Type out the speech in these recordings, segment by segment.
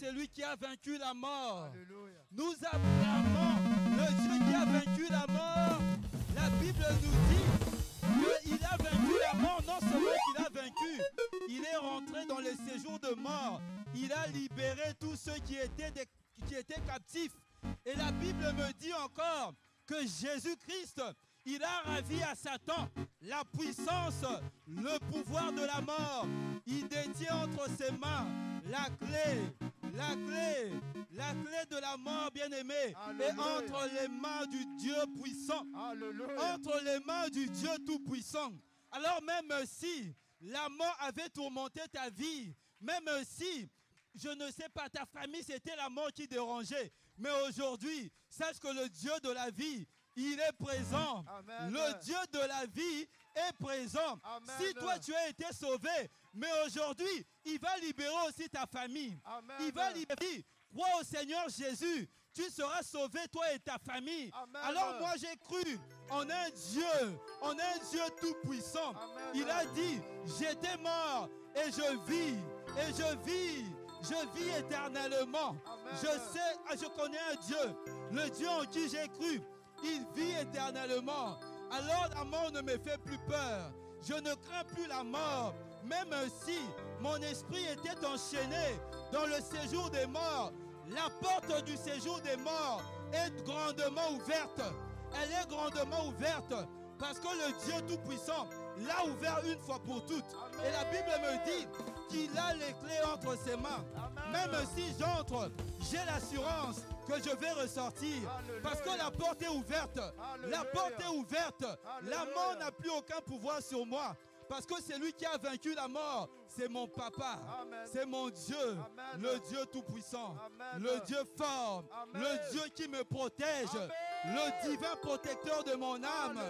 celui qui a vaincu la mort. Alléluia. Nous acclamons le Dieu qui a vaincu la mort. La Bible nous dit qu'il a vaincu la mort. Non seulement qu'il a vaincu, il est rentré dans le séjour de mort. Il a libéré tous ceux qui étaient captifs. Et la Bible me dit encore que Jésus-Christ, il a ravi à Satan la puissance, le pouvoir de la mort. Il détient entre ses mains la clé de la mort, bien-aimé, et entre les mains du Dieu puissant. Alléluia. Entre les mains du Dieu tout-puissant. Alors même si la mort avait tourmenté ta vie, même si, je ne sais pas, ta famille, c'était la mort qui dérangeait, mais aujourd'hui, sache que le Dieu de la vie, il est présent. Amen. Le Dieu de la vie est présent. Amen. Si toi tu as été sauvé, mais aujourd'hui, il va libérer aussi ta famille. Amen. Il va libérer. Crois au Seigneur Jésus, tu seras sauvé, toi et ta famille. Amen. Alors moi j'ai cru en un Dieu tout-puissant. Amen. Il a dit, j'étais mort et je vis éternellement. Amen. Je connais un Dieu, le Dieu en qui j'ai cru. Il vit éternellement. Alors la mort ne me fait plus peur. Je ne crains plus la mort. Même si mon esprit était enchaîné dans le séjour des morts, la porte du séjour des morts est grandement ouverte. Elle est grandement ouverte parce que le Dieu Tout-Puissant l'a ouvert une fois pour toutes. Amen. Et la Bible me dit qu'il a les clés entre ses mains. Amen. Même si j'entre, j'ai l'assurance que je vais ressortir. Alléluia. Parce que la porte est ouverte. Alléluia. La porte est ouverte. Alléluia. La mort n'a plus aucun pouvoir sur moi. Parce que c'est lui qui a vaincu la mort. C'est mon papa. C'est mon Dieu. Amen. Le Dieu tout-puissant. Le Dieu fort. Amen. Le Dieu qui me protège. Amen. Le divin protecteur de mon âme.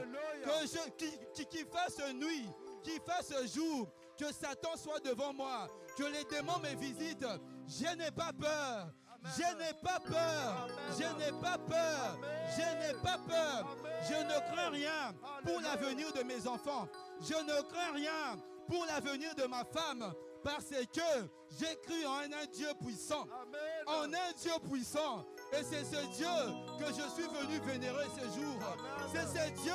Qui fasse nuit, qui fasse jour. Que Satan soit devant moi. Que les démons me visitent. Je n'ai pas peur. Je n'ai pas peur. Je n'ai pas peur. Je n'ai pas peur. Je ne crains rien pour l'avenir de mes enfants. Je ne crains rien pour l'avenir de ma femme. Parce que j'ai cru en un Dieu puissant. En un Dieu puissant. Et c'est ce Dieu que je suis venu vénérer ce jour. C'est ce Dieu.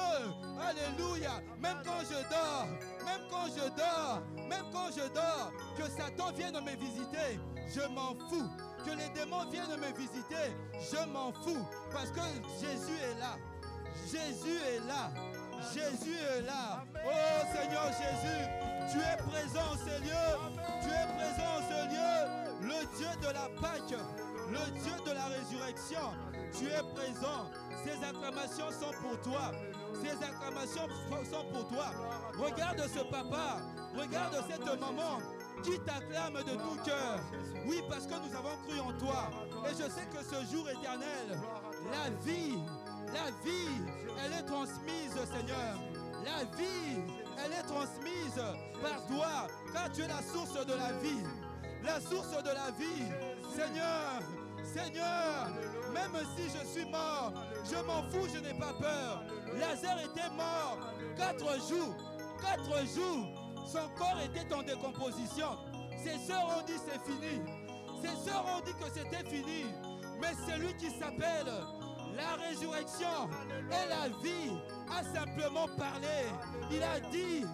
Alléluia. Même quand je dors. Même quand je dors. Même quand je dors. Que Satan vienne me visiter. Je m'en fous. Que les démons viennent me visiter. Je m'en fous. Parce que Jésus est là. Jésus est là. Jésus est là. Oh Seigneur Jésus, tu es présent en ce lieu. Tu es présent en ce lieu. Le Dieu de la Pâque, le Dieu de la résurrection. Tu es présent. Ces acclamations sont pour toi. Ces acclamations sont pour toi. Regarde ce papa. Regarde cette maman qui t'acclame de tout cœur. Oui, parce que nous avons cru en toi. Et je sais que ce jour éternel, la vie, elle est transmise, Seigneur. La vie, elle est transmise par toi, car tu es la source de la vie. La source de la vie. Seigneur, même si je suis mort, je m'en fous, je n'ai pas peur. Lazare était mort 4 jours. 4 jours, son corps était en décomposition. Ses sœurs ont dit c'est fini. Ses sœurs ont dit que c'était fini. Mais celui qui s'appelle la résurrection et la vie a simplement parlé. Il a dit,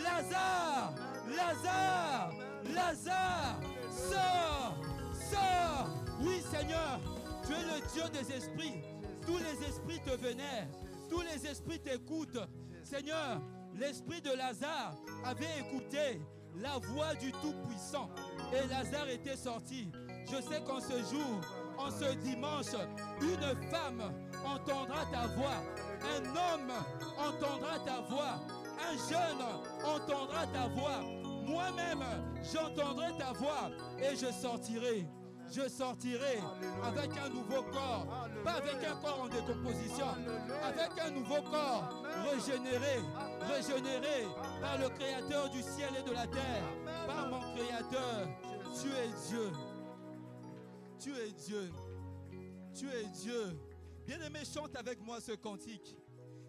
Lazare, Lazare, Lazare, sors, sors. Oui Seigneur, tu es le Dieu des esprits. Tous les esprits te vénèrent. Tous les esprits t'écoutent. Seigneur, l'esprit de Lazare avait écouté la voix du Tout-Puissant. Et Lazare était sorti. Je sais qu'en ce jour, en ce dimanche, une femme entendra ta voix. Un homme entendra ta voix. Un jeune entendra ta voix. Moi-même, j'entendrai ta voix et je sortirai. Je sortirai avec un nouveau corps. Pas avec un corps en décomposition. Avec un nouveau corps régénéré. Régénéré par le Créateur du ciel et de la terre. Par mon Créateur. Tu es Dieu. Tu es Dieu. Tu es Dieu. Bien-aimé, chante avec moi ce cantique.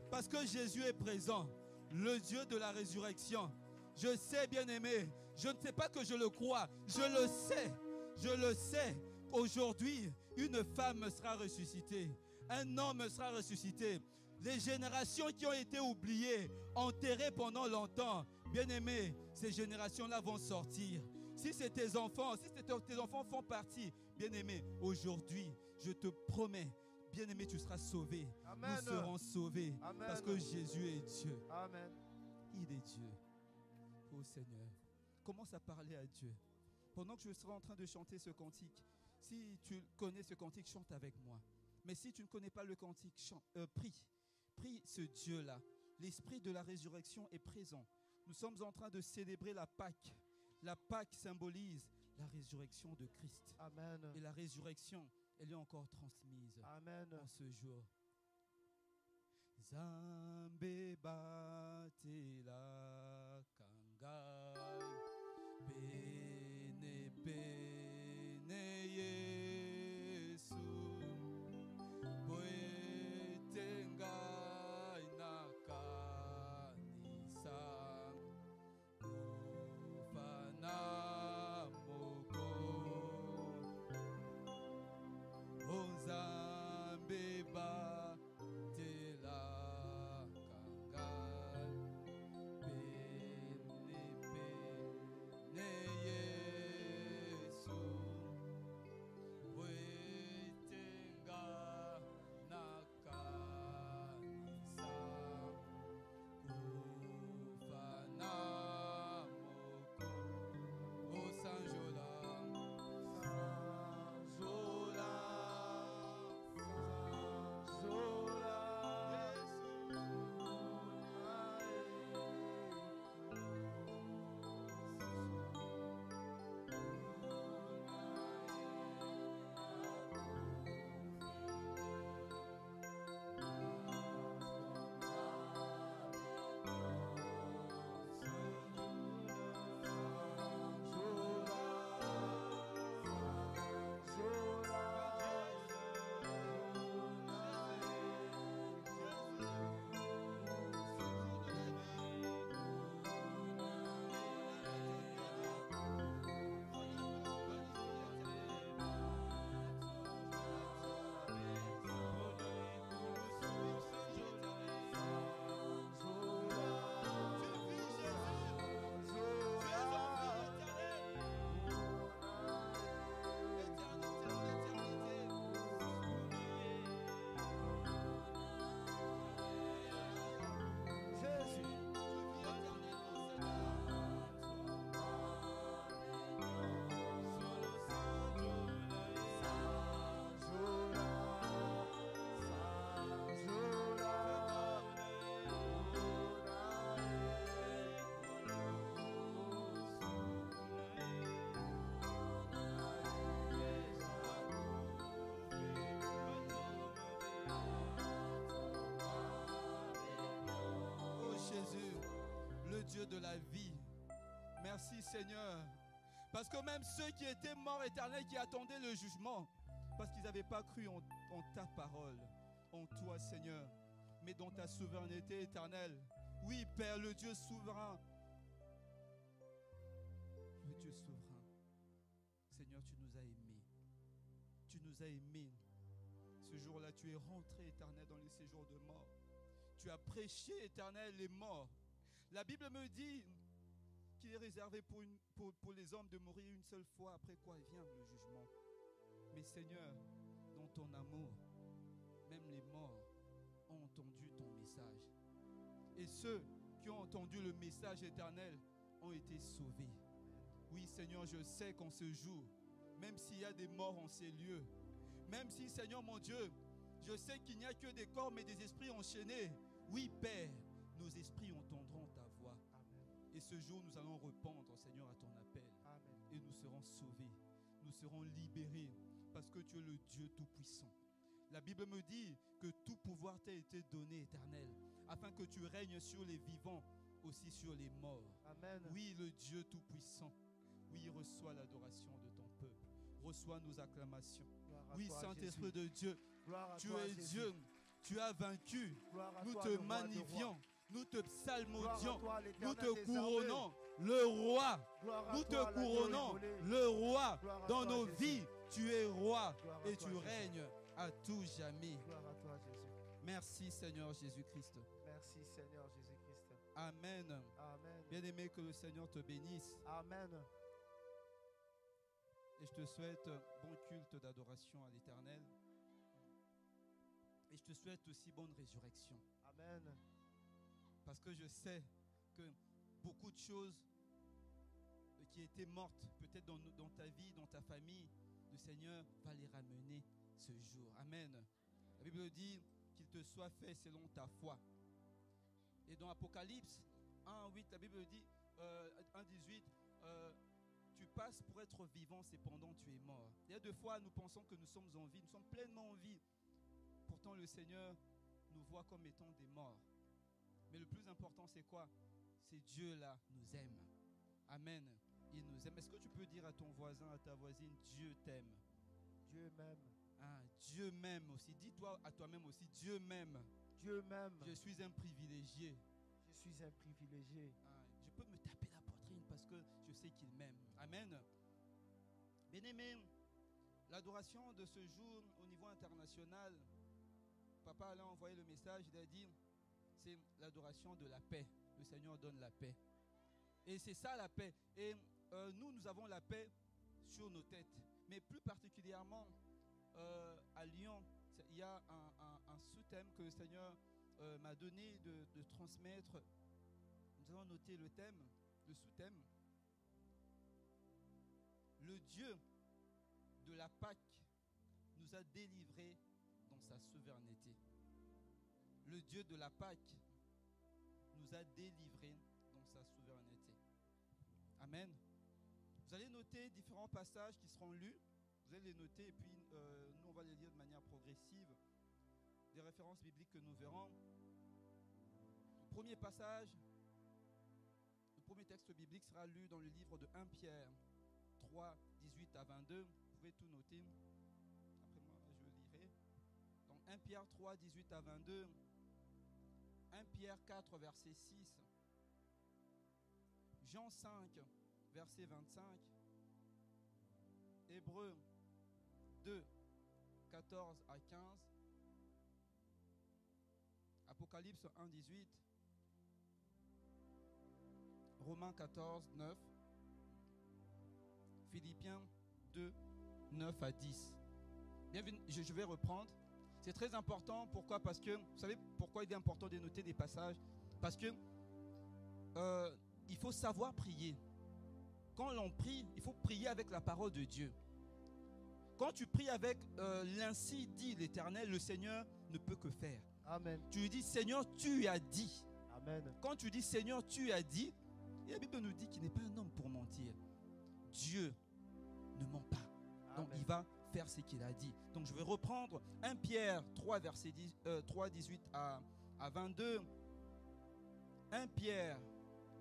Parce que Jésus est présent. Le Dieu de la résurrection. Je sais, bien-aimé. Je ne sais pas que je le crois. Je le sais. Je le sais. Aujourd'hui, une femme sera ressuscitée. Un homme sera ressuscité. Les générations qui ont été oubliées, enterrées pendant longtemps, bien-aimés, ces générations-là vont sortir. Si c'est tes enfants, si tes enfants font partie, bien-aimés, aujourd'hui, je te promets, bien-aimé, tu seras sauvé. Amen. Nous serons sauvés. Amen. Parce que Jésus est Dieu. Amen. Il est Dieu. Oh Seigneur, commence à parler à Dieu. Pendant que je serai en train de chanter ce cantique, si tu connais ce cantique, chante avec moi. Mais si tu ne connais pas le cantique, prie. Prie ce Dieu-là. L'esprit de la résurrection est présent. Nous sommes en train de célébrer la Pâque. La Pâque symbolise la résurrection de Christ. Amen. Et la résurrection, elle est encore transmise. Amen. En ce jour. Zambe batela kangai bene bene Yesu poetengai na kanisa ufana moko Zambe batela kangai bene bene Yesu poetenga na kanisa kufana moko o Sanjola Dieu de la vie. Merci Seigneur. Parce que même ceux qui étaient morts éternels, qui attendaient le jugement, parce qu'ils n'avaient pas cru en ta parole, en toi Seigneur, mais dans ta souveraineté éternelle. Oui Père, le Dieu souverain. Le Dieu souverain. Seigneur, tu nous as aimés. Tu nous as aimés. Ce jour-là, tu es rentré éternel dans les séjours de mort. Tu as prêché éternel les morts. La Bible me dit qu'il est réservé pour les hommes de mourir une seule fois, après quoi vient le jugement. Mais Seigneur, dans ton amour, même les morts ont entendu ton message. Et ceux qui ont entendu le message éternel ont été sauvés. Oui Seigneur, je sais qu'en ce jour, même s'il y a des morts en ces lieux, même si Seigneur mon Dieu, je sais qu'il n'y a que des corps mais des esprits enchaînés. Oui Père, nos esprits entendront ta voix. Amen. Et ce jour, nous allons répondre, Seigneur, à ton appel. Amen. Et nous serons sauvés. Nous serons libérés parce que tu es le Dieu Tout-Puissant. La Bible me dit que tout pouvoir t'a été donné, éternel, afin que tu règnes sur les vivants, aussi sur les morts. Amen. Oui, le Dieu Tout-Puissant. Oui, reçois l'adoration de ton peuple. Reçois nos acclamations. Oui, Saint-Esprit de Dieu, tu es Dieu. Tu as vaincu. Nous te magnifions. Nous te psalmodions, nous te couronnons, le roi. Nous te couronnons, le roi. Dans nos vies, Tu es roi Gloire à et toi, tu Jésus. règnes à tout jamais. Gloire à toi, Jésus. Merci Seigneur Jésus-Christ. Merci, Seigneur Jésus-Christ. Amen. Amen. Bien-aimé, que le Seigneur te bénisse. Amen. Et je te souhaite bon culte d'adoration à l'Éternel. Et je te souhaite aussi bonne résurrection. Amen. Parce que je sais que beaucoup de choses qui étaient mortes, peut-être dans ta vie, dans ta famille, le Seigneur va les ramener ce jour. Amen. La Bible dit qu'il te soit fait selon ta foi. Et dans Apocalypse 1:8, la Bible dit, 1:18, tu passes pour être vivant, cependant tu es mort. Il y a deux fois, nous pensons que nous sommes en vie, nous sommes pleinement en vie. Pourtant, le Seigneur nous voit comme étant des morts. Mais le plus important, c'est quoi? C'est Dieu là nous aime. Amen. Il nous aime. Est-ce que tu peux dire à ton voisin, à ta voisine, Dieu t'aime? Dieu m'aime. Ah, Dieu m'aime aussi. Dis-toi à toi-même aussi, Dieu m'aime. Dieu m'aime. Je suis un privilégié. Je suis un privilégié. Ah, je peux me taper la poitrine parce que je sais qu'il m'aime. Amen. Bien-aimé, l'adoration de ce jour au niveau international, Papa a envoyé le message, il a dit, c'est l'adoration de la paix. Le Seigneur donne la paix. Et c'est ça la paix. Et nous avons la paix sur nos têtes. Mais plus particulièrement à Lyon, il y a un sous-thème que le Seigneur m'a donné de transmettre. Nous allons noter le thème, le sous-thème. Le Dieu de la Pâque nous a délivrés dans sa souveraineté. Le Dieu de la Pâque nous a délivrés dans sa souveraineté. Amen. Vous allez noter différents passages qui seront lus. Vous allez les noter et puis nous, on va les lire de manière progressive. Des références bibliques que nous verrons. Le premier passage, le premier texte biblique sera lu dans le livre de 1 Pierre 3, 18 à 22. Vous pouvez tout noter. Après moi, je lirai. Donc 1 Pierre 3, 18 à 22. 1 Pierre 4, verset 6. Jean 5, verset 25. Hébreux 2, 14 à 15. Apocalypse 1, 18. Romains 14, 9. Philippiens 2, 9 à 10. Bienvenue, je vais reprendre. C'est très important. Pourquoi? Parce que, vous savez pourquoi il est important de noter des passages? Parce que il faut savoir prier. Quand l'on prie, il faut prier avec la parole de Dieu. Quand tu pries avec l'ainsi dit l'Éternel, le Seigneur ne peut que faire. Amen. Tu lui dis, Seigneur, tu as dit. Amen. Quand tu dis, Seigneur, tu as dit, et la Bible nous dit qu'il n'est pas un homme pour mentir. Dieu ne ment pas. Donc Amen. il va faire ce qu'il a dit. Donc je vais reprendre 1 Pierre 3, verset 3, 18 à 22. 1 Pierre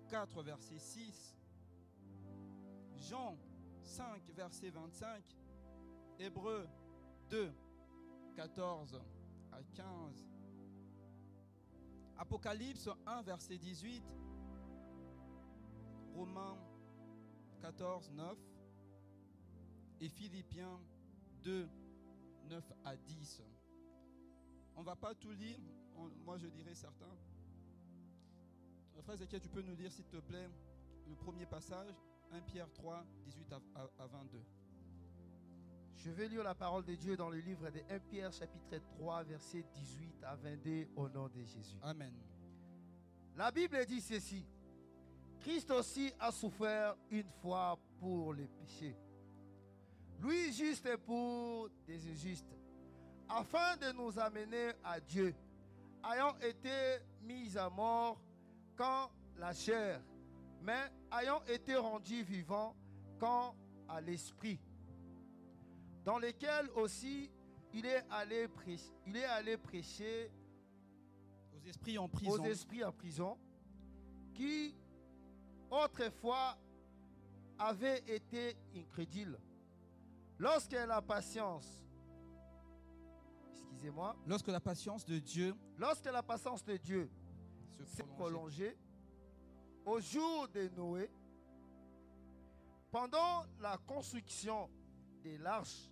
4, verset 6. Jean 5, verset 25. Hébreux 2, 14 à 15. Apocalypse 1, verset 18. Romains 14, 9. Et Philippiens 2, 9 à 10. On ne va pas tout lire. Moi, je dirais certains. Frère Zéchiel, tu peux nous lire, s'il te plaît, le premier passage, 1 Pierre 3, 18 à 22. Je vais lire la parole de Dieu dans le livre de 1 Pierre chapitre 3 verset 18 à 22 au nom de Jésus. Amen. La Bible dit ceci. Christ aussi a souffert une fois pour les péchés. Lui juste pour des injustes, afin de nous amener à Dieu, ayant été mis à mort quand la chair, mais ayant été rendus vivants quand à l'esprit, dans lequel aussi il est allé prêcher aux esprits en prison, qui autrefois avaient été incrédules. Lorsque la patience de Dieu s'est prolongée au jour de Noé, pendant la construction de l'arche,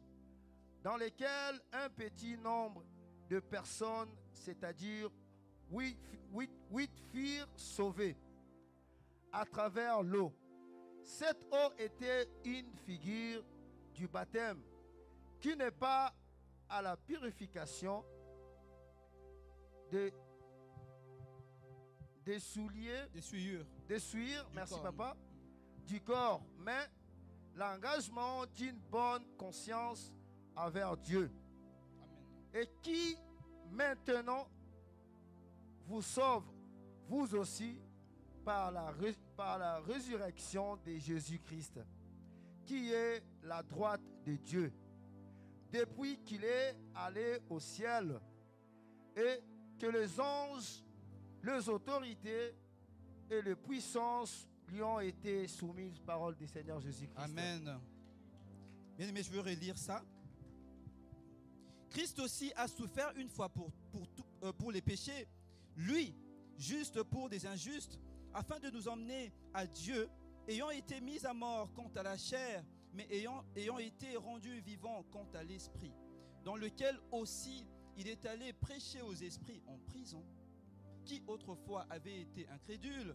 dans lesquels un petit nombre de personnes, c'est-à-dire 8 furent sauvées à travers l'eau. Cette eau était une figure du baptême qui n'est pas à la purification des souliers, Des souillures. merci corps. papa, du corps, mais l'engagement d'une bonne conscience envers Dieu. Amen. Et qui maintenant vous sauve, vous aussi, par la résurrection de Jésus-Christ, qui est la droite de Dieu, depuis qu'il est allé au ciel, et que les anges, les autorités et les puissances lui ont été soumises, parole du Seigneur Jésus-Christ. Amen. Bien aimé, je veux relire ça. Christ aussi a souffert une fois pour les péchés, lui, juste pour des injustes, afin de nous emmener à Dieu, ayant été mis à mort quant à la chair, mais ayant été rendu vivant quant à l'esprit, dans lequel aussi il est allé prêcher aux esprits en prison, qui autrefois avaient été incrédules,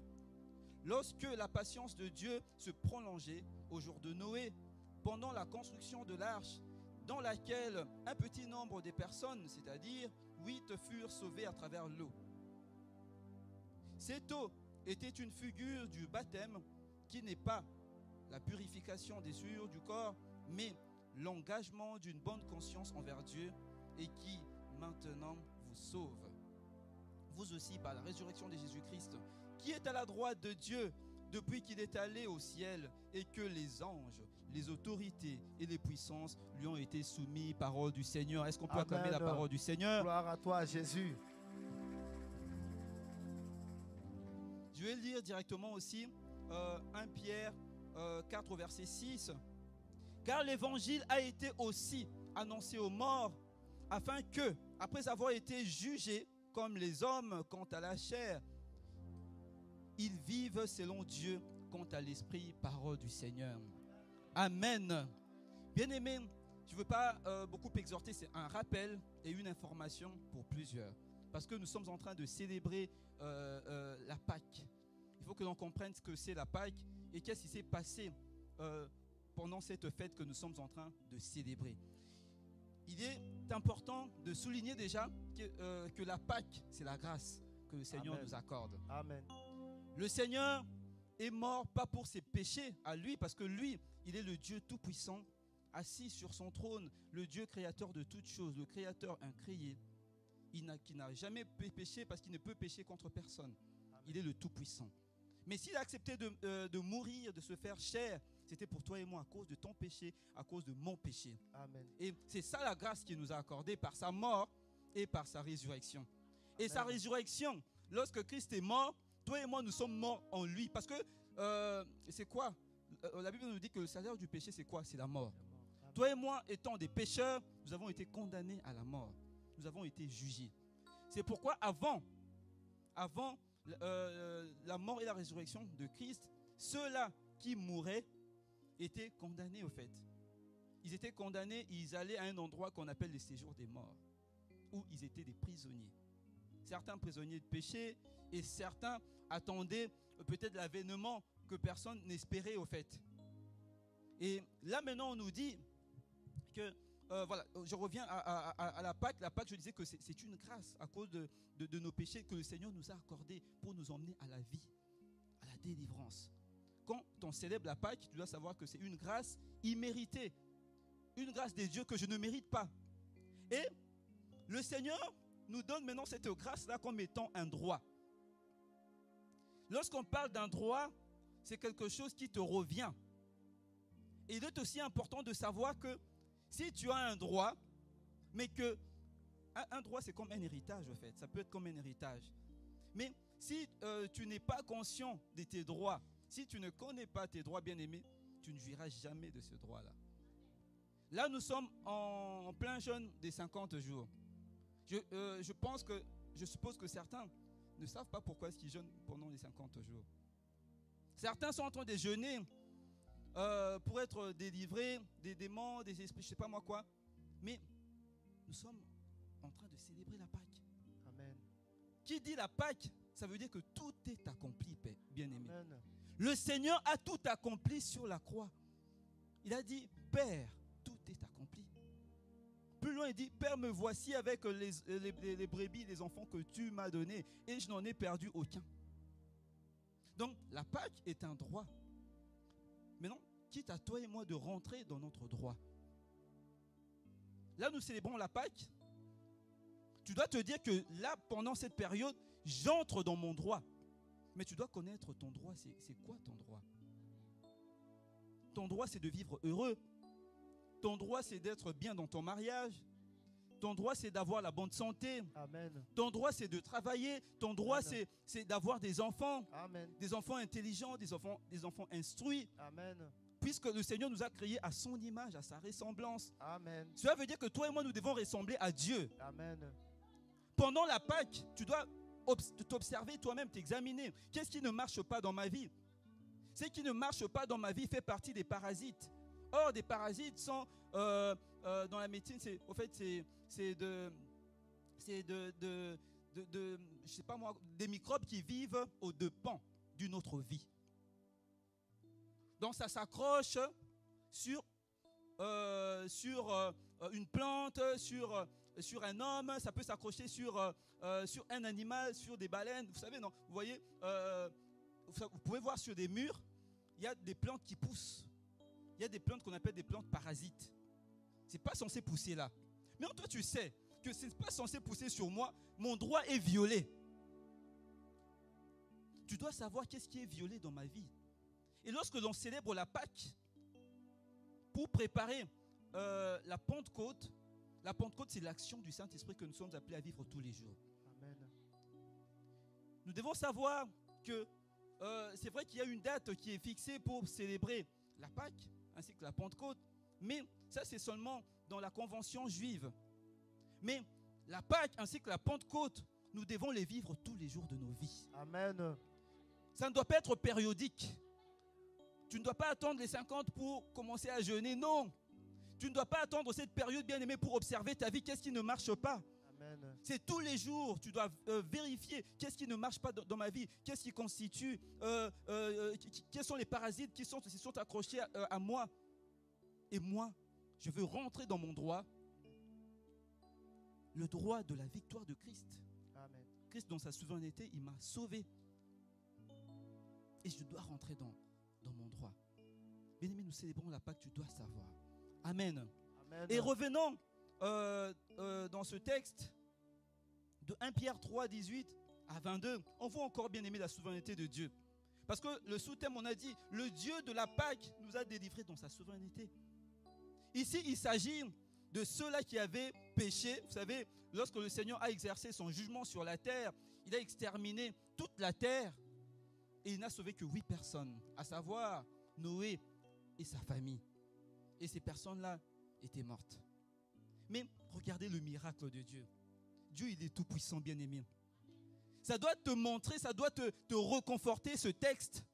lorsque la patience de Dieu se prolongeait au jour de Noé, pendant la construction de l'arche, dans laquelle un petit nombre de personnes, c'est-à-dire 8, furent sauvées à travers l'eau. Cette eau était une figure du baptême qui n'est pas la purification des souillures du corps, mais l'engagement d'une bonne conscience envers Dieu et qui maintenant vous sauve. Vous aussi, par la résurrection de Jésus-Christ, qui est à la droite de Dieu depuis qu'il est allé au ciel et que les anges, les autorités et les puissances lui ont été soumis, parole du Seigneur. Est-ce qu'on peut acclamer la parole du Seigneur? Gloire à toi, Jésus. Je vais lire directement aussi 1 Pierre 4 au verset 6. Car l'évangile a été aussi annoncé aux morts, afin que, après avoir été jugés comme les hommes quant à la chair, ils vivent selon Dieu quant à l'esprit, parole du Seigneur. Amen. Bien-aimés, je ne veux pas beaucoup exhorter, c'est un rappel et une information pour plusieurs. Parce que nous sommes en train de célébrer la Pâque. Il faut que l'on comprenne ce que c'est la Pâque et qu'est-ce qui s'est passé pendant cette fête que nous sommes en train de célébrer. Il est important de souligner déjà que la Pâque, c'est la grâce que le Seigneur Amen. nous accorde. Amen. Le Seigneur est mort pas pour ses péchés à lui, parce que lui, il est le Dieu tout-puissant, assis sur son trône, le Dieu créateur de toutes choses, le créateur incréé, qui n'a jamais péché parce qu'il ne peut pécher contre personne. Il est le tout-puissant. Mais s'il a accepté de mourir, de se faire chair, c'était pour toi et moi, à cause de ton péché, à cause de mon péché. Amen. Et c'est ça la grâce qu'il nous a accordée par sa mort et par sa résurrection. Et Amen. sa résurrection, lorsque Christ est mort, toi et moi, nous sommes morts en lui. Parce que c'est quoi? La Bible nous dit que le salaire du péché, c'est quoi? C'est la mort. Amen. Toi et moi, étant des pécheurs, nous avons été condamnés à la mort. Nous avons été jugés. C'est pourquoi avant la mort et la résurrection de Christ, ceux-là qui mouraient étaient condamnés au fait. Ils étaient condamnés, ils allaient à un endroit qu'on appelle le séjour des morts, où ils étaient des prisonniers. Certains prisonniers de péché et certains attendaient peut-être l'avènement que personne n'espérait au fait. Et là maintenant on nous dit que, voilà, je reviens à la Pâque. La Pâque, je disais que c'est une grâce à cause de nos péchés que le Seigneur nous a accordé pour nous emmener à la vie, à la délivrance. Quand on célèbre la Pâque, tu dois savoir que c'est une grâce imméritée, une grâce des dieux que je ne mérite pas. Et le Seigneur nous donne maintenant cette grâce-là comme étant un droit. Lorsqu'on parle d'un droit, c'est quelque chose qui te revient. Et il est aussi important de savoir que si tu as un droit, mais que un droit c'est comme un héritage en fait, ça peut être comme un héritage. Mais si tu n'es pas conscient de tes droits, si tu ne connais pas tes droits, bien-aimés, tu ne jouiras jamais de ce droit-là. Là, nous sommes en plein jeûne des 50 jours. Je suppose que certains ne savent pas pourquoi est-ce qu'ils jeûnent pendant les 50 jours. Certains sont en train de jeûner pour être délivrés des démons, des esprits, je ne sais pas moi quoi. Mais nous sommes en train de célébrer la Pâque. Amen. Qui dit la Pâque, ça veut dire que tout est accompli, bien-aimé. Amen. Le Seigneur a tout accompli sur la croix. Il a dit, Père, tout est accompli. Plus loin, il dit, Père, me voici avec les brebis, les enfants que tu m'as donnés, et je n'en ai perdu aucun. Donc, la Pâque est un droit. Maintenant, quitte à toi et moi de rentrer dans notre droit. Là, nous célébrons la Pâque. Tu dois te dire que là, pendant cette période, j'entre dans mon droit. Mais tu dois connaître ton droit. C'est quoi ton droit? Ton droit, c'est de vivre heureux. Ton droit, c'est d'être bien dans ton mariage. Ton droit, c'est d'avoir la bonne santé. Amen. Ton droit, c'est de travailler. Ton droit, c'est d'avoir des enfants. Amen. Des enfants intelligents, des enfants instruits. Amen. Puisque le Seigneur nous a créés à son image, à sa ressemblance. Amen. Cela veut dire que toi et moi, nous devons ressembler à Dieu. Amen. Pendant la Pâque, tu dois t'observer toi-même, t'examiner. Qu'est-ce qui ne marche pas dans ma vie? Ce qui ne marche pas dans ma vie fait partie des parasites. Or, des parasites sont, dans la médecine, au fait, c'est je sais pas moi, des microbes qui vivent aux deux pans d'une autre vie. Donc, ça s'accroche sur une plante, sur un homme, ça peut s'accrocher sur un animal, sur des baleines. Vous savez, non? Vous voyez, vous pouvez voir sur des murs, il y a des plantes qui poussent. Il y a des plantes qu'on appelle des plantes parasites. Ce n'est pas censé pousser là. Mais toi, tu sais que ce n'est pas censé pousser sur moi. Mon droit est violé. Tu dois savoir qu'est-ce qui est violé dans ma vie. Et lorsque l'on célèbre la Pâque, pour préparer la Pentecôte, c'est l'action du Saint-Esprit que nous sommes appelés à vivre tous les jours. Amen. Nous devons savoir que c'est vrai qu'il y a une date qui est fixée pour célébrer la Pâque, ainsi que la Pentecôte, mais ça c'est seulement dans la convention juive. Mais la Pâque ainsi que la Pentecôte, nous devons les vivre tous les jours de nos vies. Amen. Ça ne doit pas être périodique. Tu ne dois pas attendre les 50 pour commencer à jeûner, non. Tu ne dois pas attendre cette période bien-aimée pour observer ta vie, qu'est-ce qui ne marche pas. Amen. C'est tous les jours, tu dois vérifier qu'est-ce qui ne marche pas dans ma vie, qu'est-ce qui constitue, quels sont les parasites qui sont accrochés à moi. Et moi, je veux rentrer dans mon droit, le droit de la victoire de Christ. Amen. Christ, dans sa souveraineté, il m'a sauvé. Et je dois rentrer dans mon droit. Bien-aimé, nous célébrons la Pâque, tu dois savoir. Amen. Amen. Et revenons dans ce texte de 1 Pierre 3, 18 à 22. On voit encore, bien aimé, la souveraineté de Dieu. Parce que le sous-thème, on a dit, le Dieu de la Pâque nous a délivrés dans sa souveraineté. Ici, il s'agit de ceux-là qui avaient péché. Vous savez, lorsque le Seigneur a exercé son jugement sur la terre, il a exterminé toute la terre et il n'a sauvé que 8 personnes, à savoir Noé et sa famille. Et ces personnes-là étaient mortes. Mais regardez le miracle de Dieu. Dieu, il est tout puissant, bien-aimé. Ça doit te montrer, ça doit te reconforter ce texte.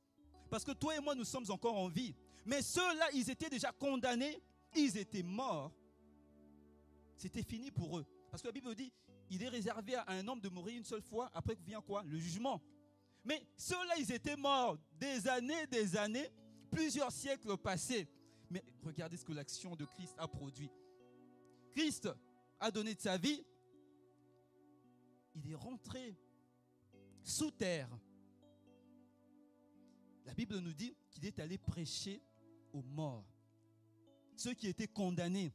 Parce que toi et moi, nous sommes encore en vie. Mais ceux-là, ils étaient déjà condamnés, ils étaient morts. C'était fini pour eux. Parce que la Bible dit, il est réservé à un homme de mourir une seule fois, après vient quoi? Le jugement. Mais ceux-là, ils étaient morts des années, plusieurs siècles passés. Mais regardez ce que l'action de Christ a produit. Christ a donné de sa vie. Il est rentré sous terre. La Bible nous dit qu'il est allé prêcher aux morts. Ceux qui étaient condamnés.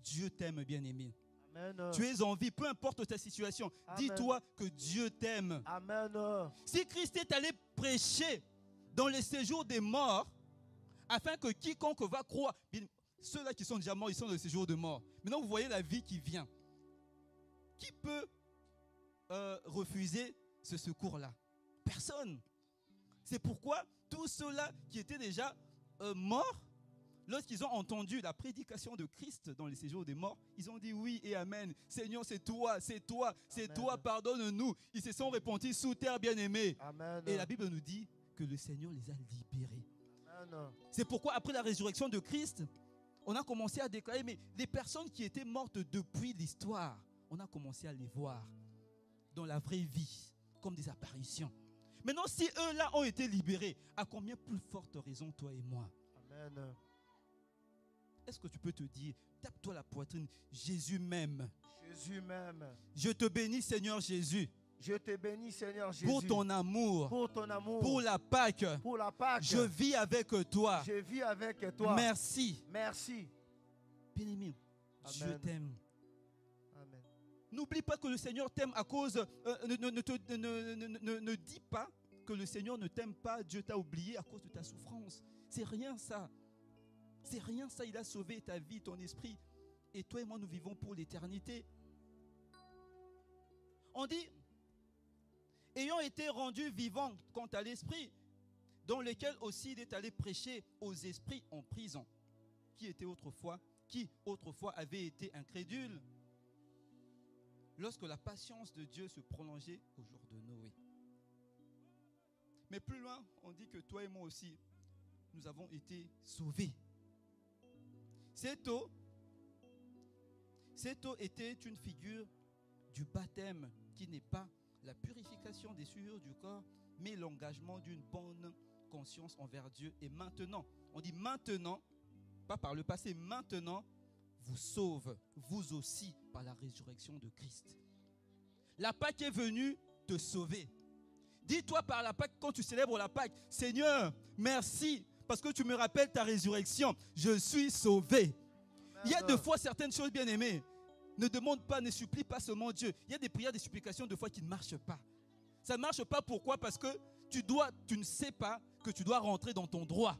Dieu t'aime, bien-aimé. Amen. Tu es en vie, peu importe ta situation. Amen. Dis-toi que Dieu t'aime. Amen. Si Christ est allé prêcher dans les séjours des morts, afin que quiconque va croire, ceux-là qui sont déjà morts, ils sont dans le séjour de mort. Maintenant, vous voyez la vie qui vient. Qui peut refuser ce secours-là? Personne. C'est pourquoi tous ceux-là qui étaient déjà morts, lorsqu'ils ont entendu la prédication de Christ dans les séjours des morts, ils ont dit oui et amen. Seigneur, c'est toi, pardonne-nous. Ils se sont repentis sous terre, bien-aimés. Et la Bible nous dit que le Seigneur les a libérés. Amen. C'est pourquoi après la résurrection de Christ, On a commencé à déclarer, mais les personnes qui étaient mortes depuis l'histoire, on a commencé à les voir dans la vraie vie, comme des apparitions. Maintenant, si eux-là ont été libérés, à combien plus forte raison toi et moi? Amen. Est-ce que tu peux te dire, tape-toi la poitrine, Jésus m'aime. Jésus m'aime. Je te bénis, Seigneur Jésus. Je te bénis, Seigneur Jésus. Pour ton amour. Pour ton amour. Pour la Pâque. Pour la Pâque. Je vis avec toi. Je vis avec toi. Merci. Merci. Bien-aimé, Dieu t'aime. Amen. N'oublie pas que le Seigneur t'aime à cause... ne dis pas que le Seigneur ne t'aime pas, Dieu t'a oublié à cause de ta souffrance. C'est rien ça. C'est rien ça. Il a sauvé ta vie, ton esprit. Et toi et moi, nous vivons pour l'éternité. On dit, ayant été rendu vivant quant à l'esprit, dans lequel aussi il est allé prêcher aux esprits en prison, qui autrefois avait été incrédule, lorsque la patience de Dieu se prolongeait au jour de Noé. Mais plus loin, on dit que toi et moi aussi, nous avons été sauvés. Cette eau était une figure du baptême qui n'est pas la purification des souillures du corps, mais l'engagement d'une bonne conscience envers Dieu. Et maintenant, on dit maintenant, pas par le passé, maintenant, vous sauve, vous aussi, par la résurrection de Christ. La Pâque est venue te sauver. Dis-toi par la Pâque, quand tu célèbres la Pâque, Seigneur, merci, parce que tu me rappelles ta résurrection. Je suis sauvé. Il y a des fois certaines choses, bien aimées, ne demande pas, ne supplie pas seulement Dieu. Il y a des prières, des supplications, des fois qui ne marchent pas. Ça ne marche pas, pourquoi? Parce que tu ne sais pas que tu dois rentrer dans ton droit.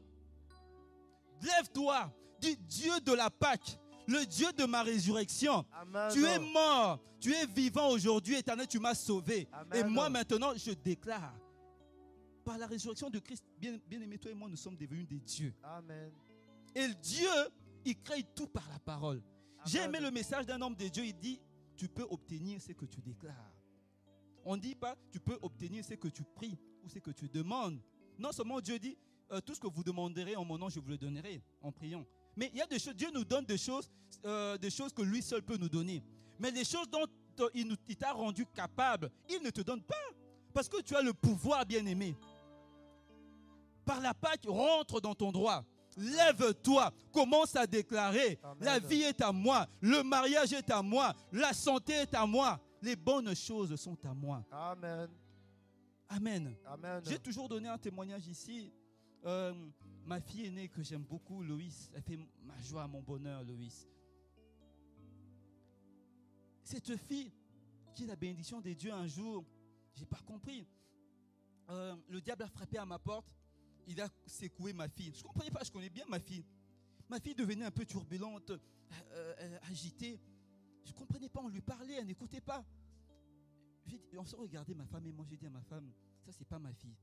Lève-toi, dis Dieu de la Pâque, le Dieu de ma résurrection. Amen. Tu es mort, tu es vivant aujourd'hui, Éternel, tu m'as sauvé. Amen. Et moi maintenant, je déclare, par la résurrection de Christ, bien-aimé, toi et moi, nous sommes devenus des dieux. Amen. Et Dieu, il crée tout par la parole. J'ai aimé le message d'un homme de Dieu, il dit, tu peux obtenir ce que tu déclares. On ne dit pas, tu peux obtenir ce que tu pries ou ce que tu demandes. Non seulement Dieu dit, tout ce que vous demanderez en mon nom, je vous le donnerai en priant. Mais il y a des choses, Dieu nous donne des choses que lui seul peut nous donner. Mais les choses dont il t'a rendu capable, il ne te donne pas. Parce que tu as le pouvoir, bien-aimé. Par la Pâque, rentre dans ton droit. Lève-toi, commence à déclarer. Amen. La vie est à moi, le mariage est à moi, la santé est à moi, les bonnes choses sont à moi. Amen. Amen. Amen. J'ai toujours donné un témoignage ici. Ma fille aînée que j'aime beaucoup, Loïs, elle fait ma joie, mon bonheur, Loïs. Cette fille qui est la bénédiction des dieux un jour, je n'ai pas compris. Le diable a frappé à ma porte. Il a secoué ma fille. Je ne comprenais pas, je connais bien ma fille. Ma fille devenait un peu turbulente, agitée. Je ne comprenais pas, on lui parlait, elle n'écoutait pas. On se regardait, ma femme et moi, j'ai dit à ma femme, ça c'est pas ma fille.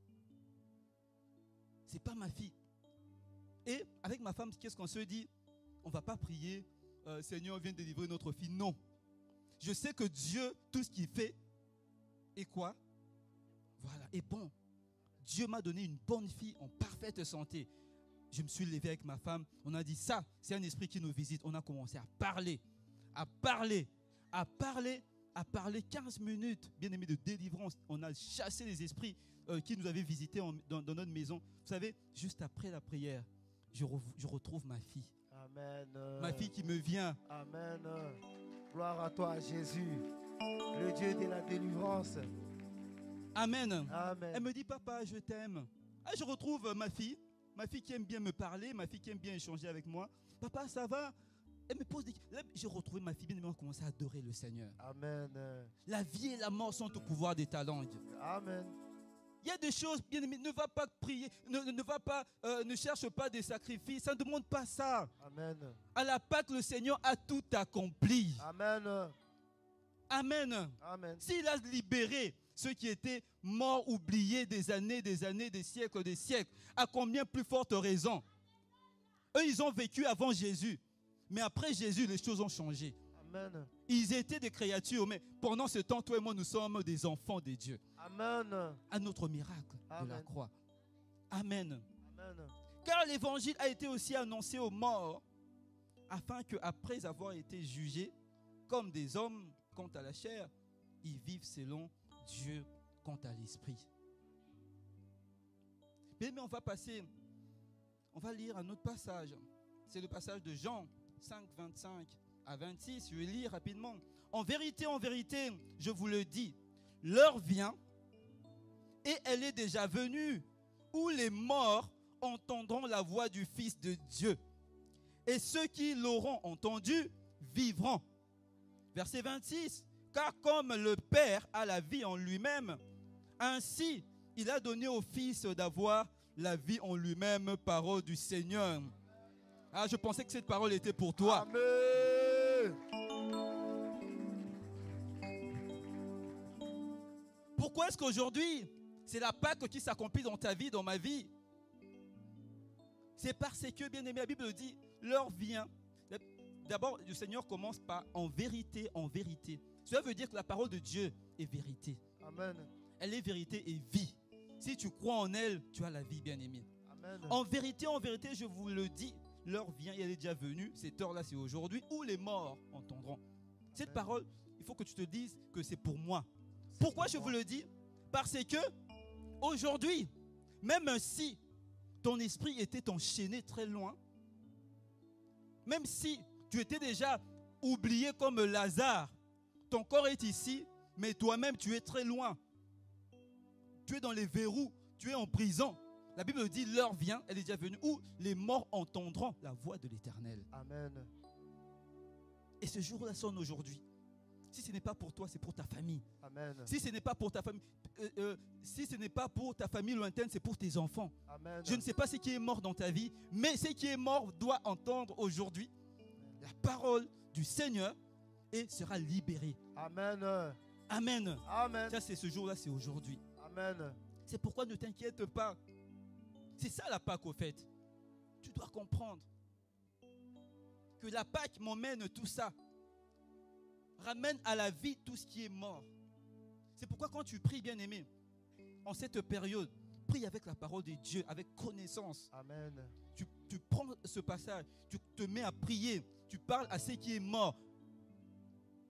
C'est pas ma fille. Et avec ma femme, qu'est-ce qu'on se dit? On ne va pas prier, Seigneur, viens délivrer notre fille. Non. Je sais que Dieu, tout ce qu'il fait, est quoi? Voilà, est bon. Dieu m'a donné une bonne fille en parfaite santé. Je me suis levé avec ma femme. On a dit ça, c'est un esprit qui nous visite. On a commencé à parler, à parler, à parler, à parler 15 minutes, bien aimé, de délivrance. On a chassé les esprits qui nous avaient visités dans notre maison. Vous savez, juste après la prière, je retrouve ma fille. Amen. Ma fille qui me vient. Amen. Gloire à toi, Jésus, le Dieu de la délivrance. Amen. Amen. Elle me dit, papa, je t'aime. Ah, je retrouve ma fille qui aime bien me parler, ma fille qui aime bien échanger avec moi. Papa, ça va? Elle me pose des questions. Là, j'ai retrouvé ma fille bien aimée, on a commencé à adorer le Seigneur. Amen. La vie et la mort sont au pouvoir de ta langue. Amen. Il y a des choses, bien aimé, ne va pas prier, ne cherche pas des sacrifices, ça ne demande pas ça. Amen. À la Pâque, le Seigneur a tout accompli. Amen. Amen. Amen. S'il a libéré ceux qui étaient morts, oubliés des années, des siècles, à combien plus forte raison? Eux, ils ont vécu avant Jésus. Mais après Jésus, les choses ont changé. Amen. Ils étaient des créatures, mais pendant ce temps, toi et moi, nous sommes des enfants de Dieu. Amen. À notre miracle de la croix. Amen. Amen. Car l'évangile a été aussi annoncé aux morts afin qu'après avoir été jugés comme des hommes quant à la chair, ils vivent selon Dieu quant à l'esprit. Mais on va lire un autre passage. C'est le passage de Jean 5, 25 à 26. Je vais lire rapidement. En vérité, je vous le dis, l'heure vient et elle est déjà venue où les morts entendront la voix du Fils de Dieu. Et ceux qui l'auront entendu vivront. Verset 26. Car comme le Père a la vie en lui-même, ainsi il a donné au Fils d'avoir la vie en lui-même, parole du Seigneur. Ah, je pensais que cette parole était pour toi. Amen. Pourquoi est-ce qu'aujourd'hui, c'est la Pâque qui s'accomplit dans ta vie, dans ma vie? C'est parce que, bien aimé, la Bible dit, l'heure vient. D'abord, le Seigneur commence par en vérité, en vérité. Cela veut dire que la parole de Dieu est vérité. Amen. Elle est vérité et vie. Si tu crois en elle, tu as la vie, bien aimé. Amen. En vérité, je vous le dis, l'heure vient et elle est déjà venue. Cette heure-là, c'est aujourd'hui où les morts entendront. Cette parole, il faut que tu te dises que c'est pour moi. Pourquoi je vous le dis? Parce que aujourd'hui, même si ton esprit était enchaîné très loin, même si tu étais déjà oublié comme Lazare, ton corps est ici, mais toi-même tu es très loin. Tu es dans les verrous, tu es en prison. La Bible dit l'heure vient, elle est déjà venue, où les morts entendront la voix de l'Éternel. Amen. Et ce jour-là sonne aujourd'hui. Si ce n'est pas pour toi, c'est pour ta famille. Amen. Si ce n'est pas pour ta famille, si ce n'est pas pour ta famille lointaine, c'est pour tes enfants. Amen. Je ne sais pas ce qui est mort dans ta vie, mais ce qui est mort doit entendre aujourd'hui la parole du Seigneur et sera libéré. Amen. Amen. Amen. Ça, c'est ce jour-là, c'est aujourd'hui. Amen. C'est pourquoi ne t'inquiète pas. C'est ça la Pâque au fait. Tu dois comprendre que la Pâque m'emmène tout ça. Ramène à la vie tout ce qui est mort. C'est pourquoi quand tu pries, bien-aimé, en cette période, prie avec la parole de Dieu, avec connaissance. Amen. Tu prends ce passage, tu te mets à prier, tu parles à ce qui est mort.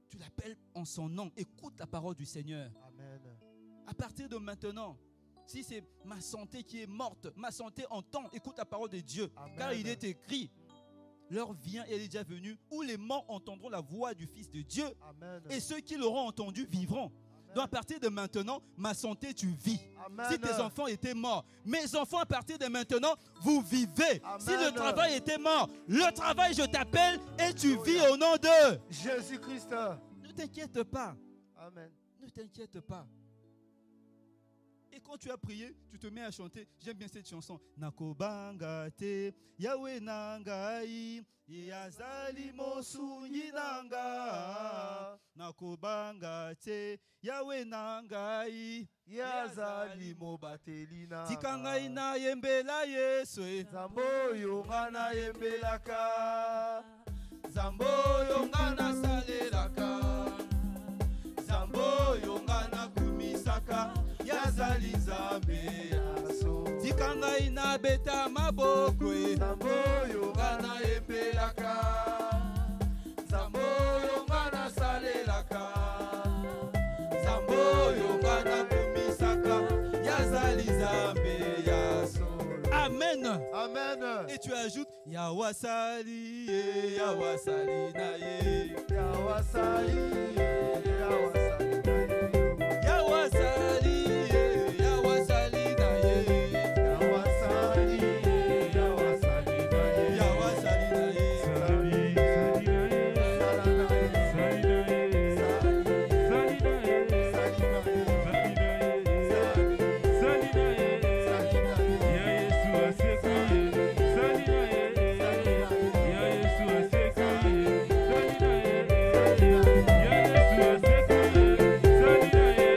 Tu l'appelles en son nom. Écoute la parole du Seigneur. Amen. À partir de maintenant, si c'est ma santé qui est morte, ma santé entend, écoute la parole de Dieu. Amen. Car il est écrit, l'heure vient et elle est déjà venue, où les morts entendront la voix du Fils de Dieu. Amen. Et ceux qui l'auront entendu vivront. Amen. Donc à partir de maintenant, ma santé, tu vis. Amen. Si tes enfants étaient morts, mes enfants à partir de maintenant, vous vivez. Amen. Si le travail était mort, le travail, je t'appelle et tu vis au nom de Jésus-Christ. Ne t'inquiète pas. Amen. Ne t'inquiète pas. Et quand tu as prié, tu te mets à chanter. J'aime bien cette chanson. Nakobanga te Yahweh nangai yazali mosunyi nanga. Nakobanga te Yahweh nangai yazali mobatelina. tikangai na yembela Yesu. Zambo yonga na yembelaka. Zambo yonga na salelaka. Zambo yonga na kumisaka. Yazali Nzambe Yaso. tikangai na beta maboko. Zambo yonga na yembelaka. Zambo yonga na salelaka. Zambo yonga na kumisaka. Yazali Nzambe yaso. Amen. Amen. Et tu ajoutes Yawasali, Yawasali na ye. Yawasali, yawasali na ye. Yawasali, Yawasali na ye. Yawasali, yawasali na ye. Yawasali na ye. Sali, sali na ye. Sala na ye. Sali na ye. Sali na ye. Sali na ye. Sali na ye. Sali na ye. Ya Yesu asekuye, sali na ye. Ya Yesu asekuye, sali na ye. Ya Yesu asekuye, sali na ye.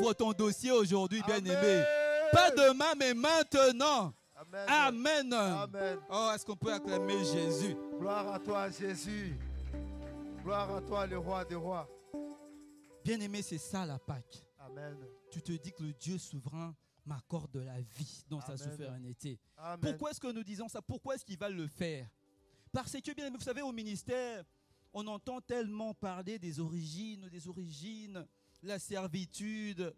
ouvre ton dossier aujourd'hui, bien-aimé. Amen. Pas demain, mais maintenant. Amen. Amen. Amen. Oh, est-ce qu'on peut acclamer Jésus? Gloire à toi, Jésus. Gloire à toi, le roi des rois. Bien-aimé, c'est ça la Pâque. Amen. Tu te dis que le Dieu souverain m'accorde de la vie dans sa Amen. souveraineté. Amen. Pourquoi est-ce que nous disons ça? Pourquoi est-ce qu'il va le faire? Parce que, bien aimé, vous savez, au ministère, on entend tellement parler des origines, la servitude,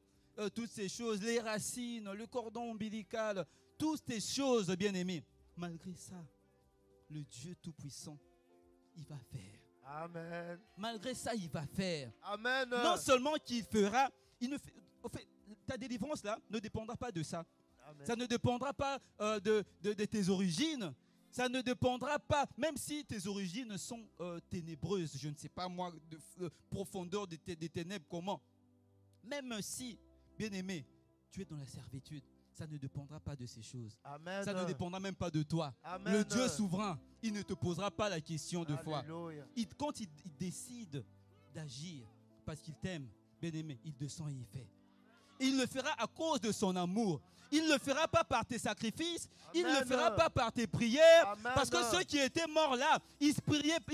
toutes ces choses, les racines, le cordon ombilical, toutes ces choses, bien aimés. Malgré ça, le Dieu Tout-Puissant, il va faire. Amen. Malgré ça, il va faire. Amen. Non seulement qu'il fera, il ne fait, au fait, ta délivrance là ne dépendra pas de ça. Amen. Ça ne dépendra pas de tes origines. Ça ne dépendra pas, même si tes origines sont ténébreuses. Je ne sais pas moi, de profondeur des ténèbres, comment. Même si, bien-aimé, tu es dans la servitude, ça ne dépendra pas de ces choses. Amen. Ça ne dépendra même pas de toi. Amen. Le Dieu souverain, il ne te posera pas la question de foi. Alléluia. Quand il décide d'agir parce qu'il t'aime, bien-aimé, il descend et il fait. Il le fera à cause de son amour. Il ne le fera pas par tes sacrifices. Il ne le fera pas par tes prières. Amen. Parce que ceux qui étaient morts là, ils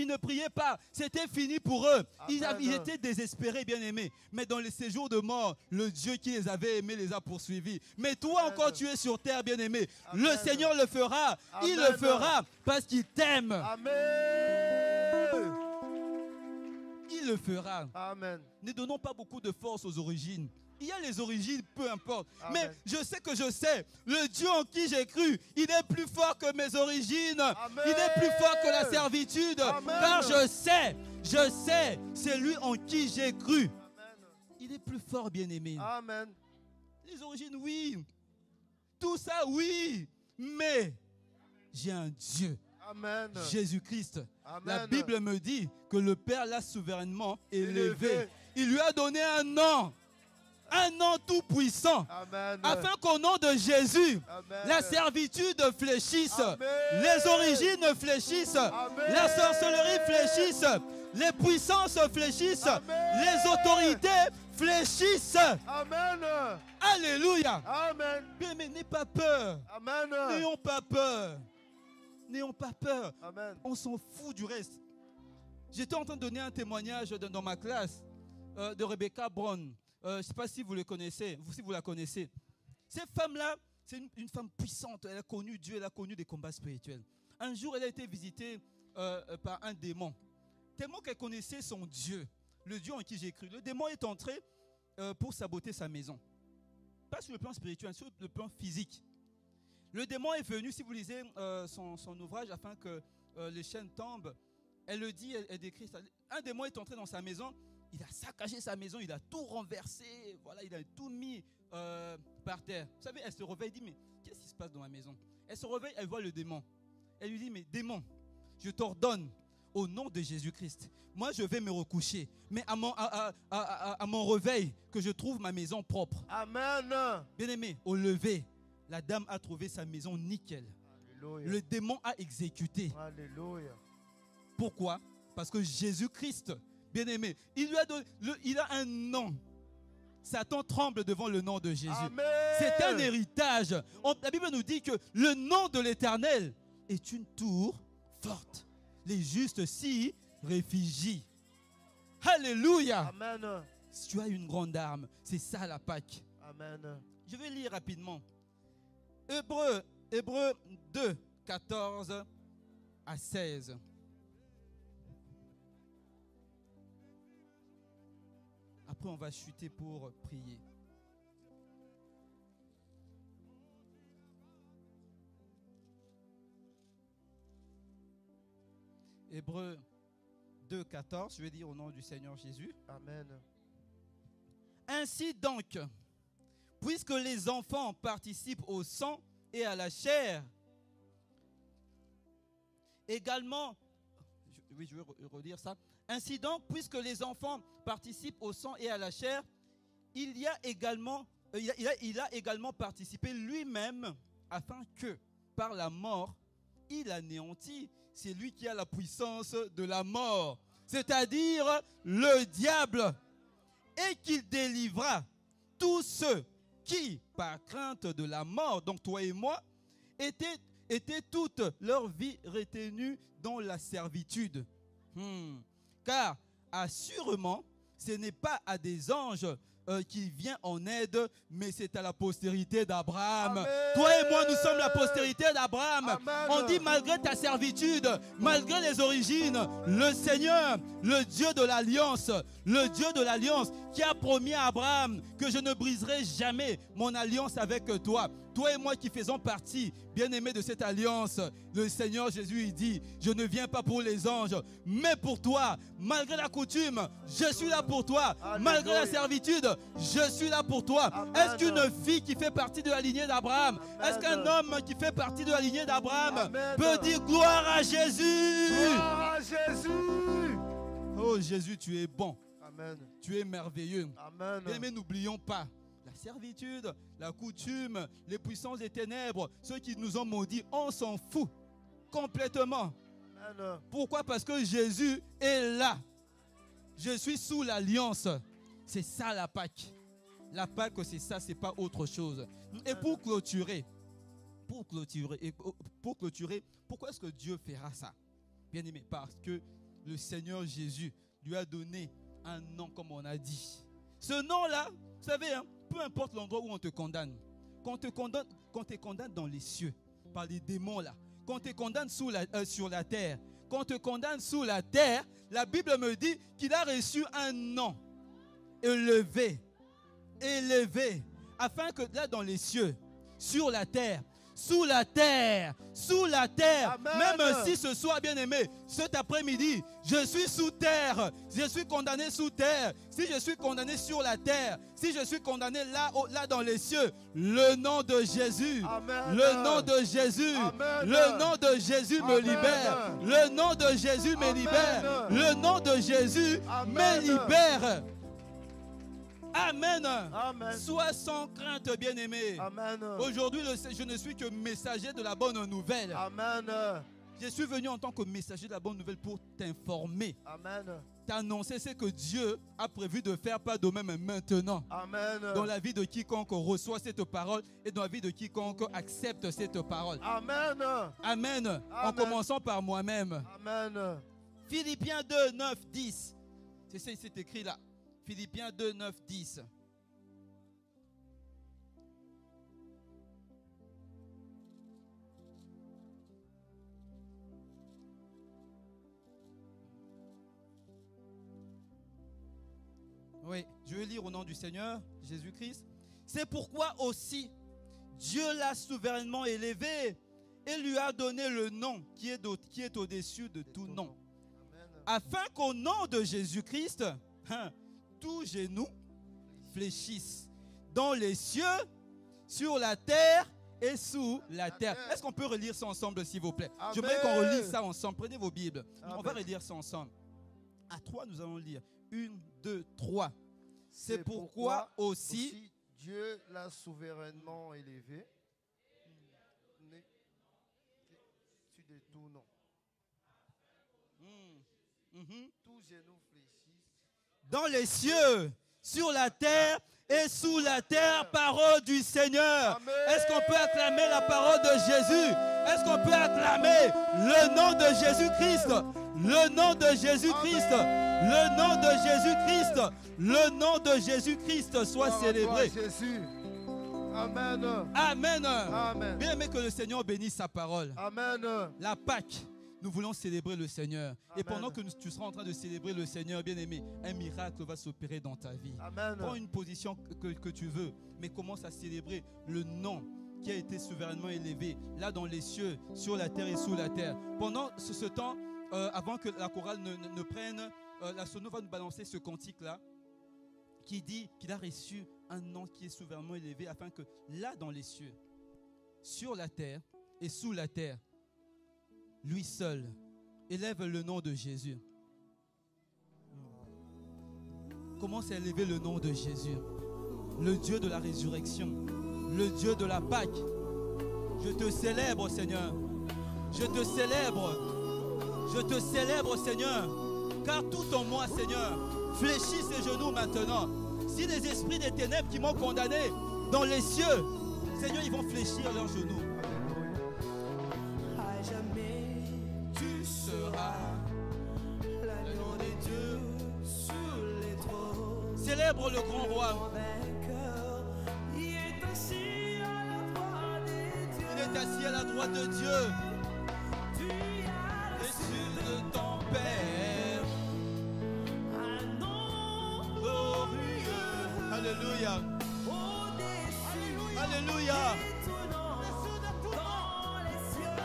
ne priaient pas. C'était fini pour eux. Ils étaient désespérés, bien-aimés. Mais dans les séjours de mort, le Dieu qui les avait aimés les a poursuivis. Mais toi Amen. encore, tu es sur terre, bien-aimé. Amen. Le Seigneur le fera. Il Amen. le fera parce qu'il t'aime. Amen. Il le fera. Amen. Ne donnons pas beaucoup de force aux origines. Il y a les origines, peu importe. Amen. Mais je sais, le Dieu en qui j'ai cru, il est plus fort que mes origines. Amen. Il est plus fort que la servitude. Amen. Car je sais, c'est lui en qui j'ai cru. Amen. Il est plus fort, bien-aimé. Amen. Les origines, oui. Tout ça, oui. Mais j'ai un Dieu. Amen. Jésus-Christ. Amen. La Bible me dit que le Père l'a souverainement élevé. Élevé. Il lui a donné un nom tout puissant, Amen. afin qu'au nom de Jésus, Amen. la servitude fléchisse, Amen. les origines fléchissent, Amen. la sorcellerie fléchisse, les puissances fléchissent, Amen. les autorités fléchissent. Amen. Alléluia. Amen. Bien, mais n'aie pas peur. Amen. N'ayons pas peur. N'ayons pas peur. Amen. On s'en fout du reste. J'étais en train de donner un témoignage dans ma classe de Rebecca Brown. Je ne sais pas si vous le connaissez, si vous la connaissez. Cette femme-là, c'est une femme puissante. Elle a connu Dieu, elle a connu des combats spirituels. Un jour, elle a été visitée par un démon. Tellement qu'elle connaissait son Dieu, le Dieu en qui j'ai cru. Le démon est entré pour saboter sa maison. Pas sur le plan spirituel, sur le plan physique. Le démon est venu, si vous lisez son ouvrage, afin que les chaînes tombent. Elle le dit, elle décrit ça. Un démon est entré dans sa maison. Il a saccagé sa maison, il a tout renversé, voilà, il a tout mis par terre. Vous savez, elle se réveille, elle dit, mais qu'est-ce qui se passe dans ma maison? Elle se réveille, elle voit le démon. Elle lui dit, mais démon, je t'ordonne au nom de Jésus-Christ. Moi, je vais me recoucher, mais à mon réveil, que je trouve ma maison propre. Amen. Bien-aimé, au lever, la dame a trouvé sa maison nickel. Alléluia. Le démon a exécuté. Alléluia. Pourquoi? Parce que Jésus-Christ, bien-aimé, il a un nom. Satan tremble devant le nom de Jésus. Amen. C'est un héritage. La Bible nous dit que le nom de l'Éternel est une tour forte. Les justes s'y réfugient. Alléluia. Amen. Si tu as une grande arme, c'est ça la Pâque. Amen. Je vais lire rapidement. Hébreux 2, 14 à 16. Après, on va chuter pour prier. Hébreux 2, 14, je vais dire au nom du Seigneur Jésus. Amen. Ainsi donc, puisque les enfants participent au sang et à la chair, également, oui, je vais redire ça. Ainsi donc, puisque les enfants participent au sang et à la chair, il a également participé lui-même afin que, par la mort, il anéantit celui qui a la puissance de la mort, c'est-à-dire le diable, et qu'il délivra tous ceux qui, par crainte de la mort, donc toi et moi, étaient toute leur vie retenus dans la servitude. Car assurément, ce n'est pas à des anges qui vient en aide, mais c'est à la postérité d'Abraham. Amen. Toi et moi, nous sommes la postérité d'Abraham. Amen. On dit malgré ta servitude, malgré les origines, le Seigneur, le Dieu de l'Alliance, qui a promis à Abraham que je ne briserai jamais mon alliance avec toi. Toi et moi qui faisons partie, bien-aimés, de cette alliance, le Seigneur Jésus, il dit, je ne viens pas pour les anges, mais pour toi. Malgré la coutume, je suis là pour toi. Alléluia. Malgré la servitude, je suis là pour toi. Amen. Est-ce qu'une fille qui fait partie de la lignée d'Abraham, Amen. est-ce qu'un homme qui fait partie de la lignée d'Abraham Amen. peut dire gloire à Jésus? Gloire à Jésus. Oh Jésus, tu es bon, Amen. tu es merveilleux. Amen. Mais n'oublions pas la servitude, la coutume, les puissances des ténèbres, ceux qui nous ont maudits, on s'en fout complètement. Amen. Pourquoi? Parce que Jésus est là. Je suis sous l'alliance. C'est ça la Pâque. La Pâque, c'est ça, c'est pas autre chose. Et pour clôturer, pourquoi est-ce que Dieu fera ça? Bien aimé, parce que le Seigneur Jésus lui a donné un nom, comme on a dit. Ce nom-là, vous savez, hein, peu importe l'endroit où on te condamne, quand on te condamne dans les cieux, par les démons là, quand on te condamne sur la terre, quand on te condamne sous la terre, la Bible me dit qu'il a reçu un nom élevé, afin que là dans les cieux, sur la terre, sous la terre, Amen. même si ce soir, bien aimé, cet après-midi, je suis sous terre, je suis condamné sous terre, si je suis condamné sur la terre, si je suis condamné là dans les cieux, le nom de Jésus, Amen. le nom de Jésus, Amen. le nom de Jésus me Amen. libère, le nom de Jésus me Amen. libère, le nom de Jésus Amen. me libère. Amen. Amen. Sois sans crainte, bien-aimé. Amen. Aujourd'hui, je ne suis que messager de la bonne nouvelle. Amen. Je suis venu en tant que messager de la bonne nouvelle pour t'informer, Amen. t'annoncer ce que Dieu a prévu de faire, pas de même maintenant. Amen. Dans la vie de quiconque reçoit cette parole et dans la vie de quiconque accepte cette parole. Amen. Amen. En Amen. commençant par moi-même. Amen. Philippiens 2, 9, 10. C'est écrit là. Philippiens 2, 9, 10. Oui, je vais lire au nom du Seigneur Jésus-Christ. C'est pourquoi aussi Dieu l'a souverainement élevé et lui a donné le nom qui est au-dessus de tout nom. Amen. Afin qu'au nom de Jésus-Christ, tous genoux fléchissent dans les cieux, sur la terre et sous la terre. Est-ce qu'on peut relire ça ensemble, s'il vous plaît? Amen. J'aimerais qu'on relise ça ensemble. Prenez vos Bibles. Amen. On va relire ça ensemble. À 3, nous allons lire. 1, 2, 3. C'est pourquoi aussi Dieu l'a souverainement élevé. Au-dessus de tout nom. Tous genoux fléchissent. dans les cieux, sur la terre et sous la terre, parole du Seigneur. Amen. Est-ce qu'on peut acclamer la parole de Jésus? Est-ce qu'on peut acclamer le nom de Jésus-Christ? Le nom de Jésus-Christ. Le nom de Jésus-Christ. Le nom de Jésus-Christ soit Gloire à célébré. toi, Jésus. Amen. Amen. Amen. Bien aimé que le Seigneur bénisse sa parole. Amen. La Pâque, nous voulons célébrer le Seigneur. Et Amen. pendant que tu seras en train de célébrer le Seigneur, bien aimé, un miracle va s'opérer dans ta vie. Amen. Prends une position que tu veux, mais commence à célébrer le nom qui a été souverainement élevé, là dans les cieux, sur la terre et sous la terre. Pendant ce temps, avant que la chorale ne prenne, la sono va nous balancer ce cantique-là, qui dit qu'il a reçu un nom qui est souverainement élevé, afin que là dans les cieux, sur la terre et sous la terre, lui seul élève le nom de Jésus. Commence à élever le nom de Jésus, le Dieu de la résurrection, le Dieu de la Pâque. Je te célèbre, Seigneur. Je te célèbre. Je te célèbre, Seigneur. Car tout en moi, Seigneur, fléchis ses genoux maintenant. Si les esprits des ténèbres qui m'ont condamné dans les cieux, Seigneur, ils vont fléchir leurs genoux. À jamais, Tu seras l'agneau des dieux sur les trônes. célèbre le grand roi. Vainqueur, il est assis à la droite des dieux. Il est assis à la droite de Dieu, Tu as dessus de ton Père. un nom Glorieux. Alléluia. au-dessus. Alléluia. Étonnant dans les cieux.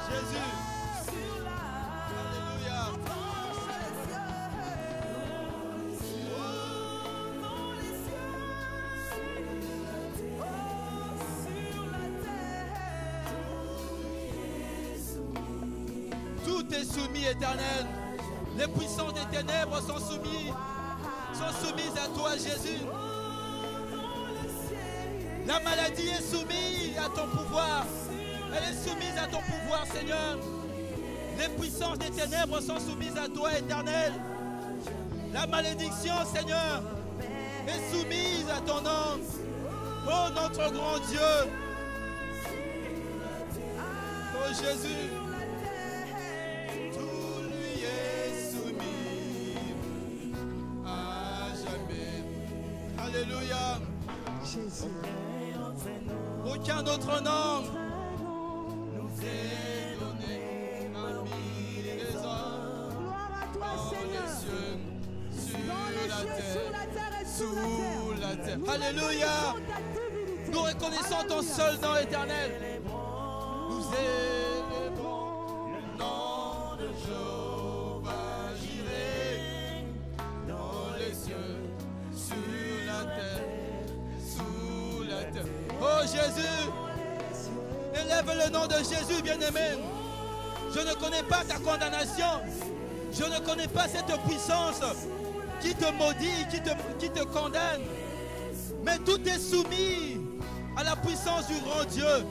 Jésus. Sur la Alléluia. Tout est soumis, Éternel. Les puissances des ténèbres sont soumises à toi, Jésus. La maladie est soumise à ton pouvoir. Elle est soumise à ton pouvoir, Seigneur. Les puissances des ténèbres sont soumises à toi, Éternel. La malédiction, Seigneur, est soumise à ton nom. Oh, notre grand Dieu. Oh, Jésus. Tout lui est soumis à jamais. Alléluia. Aucun autre nom nous est donné parmi les hommes. Gloire à toi, Dans Seigneur. les cieux, Dans les sur la cieux, sur la terre, terre et sous sous la la terre. terre. Nous Alléluia. reconnaissons ta divinité. Nous reconnaissons ton Alléluia. seul nom éternel. Nous élevons le nom de Jéhovah Jireh. Dans les cieux, sur la terre, sous la terre. Oh Jésus, élève le nom de Jésus, bien-aimé. Je ne connais pas ta condamnation. Je ne connais pas cette puissance qui te maudit, qui te condamne. Mais tout est soumis à la puissance du grand Dieu.